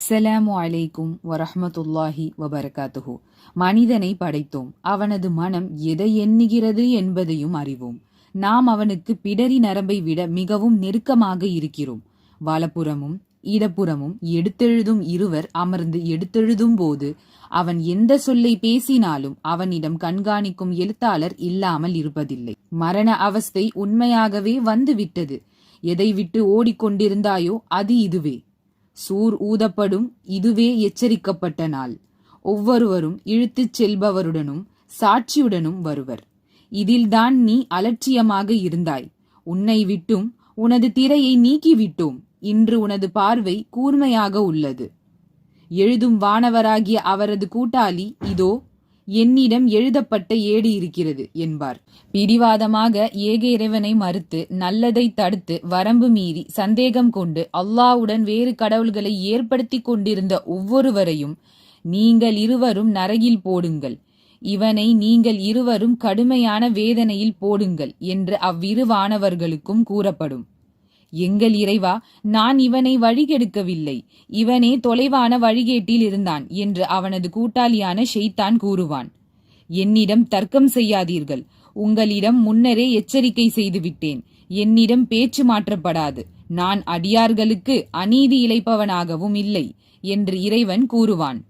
அஸ்ஸலாமு அலைக்கும் வரஹ்மத்துல்லாஹி வபரகாத்துஹு. மனிதனை படைத்தோம், அவனது மனம் எதை எண்ணுகிறது என்பதையும் அறிவோம். நாம் அவனுக்கு பிடரி நரம்பை விட மிகவும் நெருக்கமாக இருக்கிறோம். வலப்புறமும் இடப்புறமும் எடுத்தெழுதும் இருவர் அமர்ந்து எடுத்தெழுதும் போது அவன் எந்த சொல்லை பேசினாலும் அவனிடம் கண்காணிக்கும் எழுத்தாளர் இல்லாமல் இருப்பதில்லை. மரண அவஸ்தை உண்மையாகவே வந்துவிட்டது. எதை விட்டு ஓடிக்கொண்டிருந்தாயோ அது இதுவே. சூர் ஊதப்படும், இதுவே எச்சரிக்கப்பட்ட நாள். ஒவ்வொருவரும் இழுத்துச் செல்பவருடனும் சாட்சியுடனும் வருவர். இதில்தான் நீ அலட்சியமாக இருந்தாய். உன்னை விட்டும் உனது திரையை நீக்கிவிட்டோம். இன்று உனது பார்வை கூர்மையாக உள்ளது. எழுதும் வானவராகிய அவரது கூட்டாளி இதோ என்னிடம் எழுதப்பட்ட ஏடு இருக்கிறது என்பார். பிடிவாதமாக ஏக இறைவனை மறுத்து நல்லதை தடுத்து வரம்பு மீறி சந்தேகம் கொண்டு அல்லாஹ்வுடன் வேறு கடவுள்களை ஏற்படுத்தி கொண்டிருந்த ஒவ்வொருவரையும் நீங்கள் இருவரும் நரகில் போடுங்கள், இவனை நீங்கள் இருவரும் கடுமையான வேதனையில் போடுங்கள் என்று அவ்விரு வானவர்களுக்கும் கூறப்படும். எங்கள் இறைவா, நான் இவனை வழிகெடுக்கவில்லை, இவனே தொலைவான வழிகேட்டில் இருந்தான் என்று அவனது கூட்டாளியான ஷைத்தான் கூறுவான். என்னிடம் தர்க்கம் செய்யாதீர்கள், உங்களிடம் முன்னரே எச்சரிக்கை செய்துவிட்டேன். என்னிடம் பேச்சு மாற்றப்படாது. நான் அடியார்களுக்கு அநீதி இழைப்பவனாகவும் இல்லை என்று இறைவன் கூறுவான்.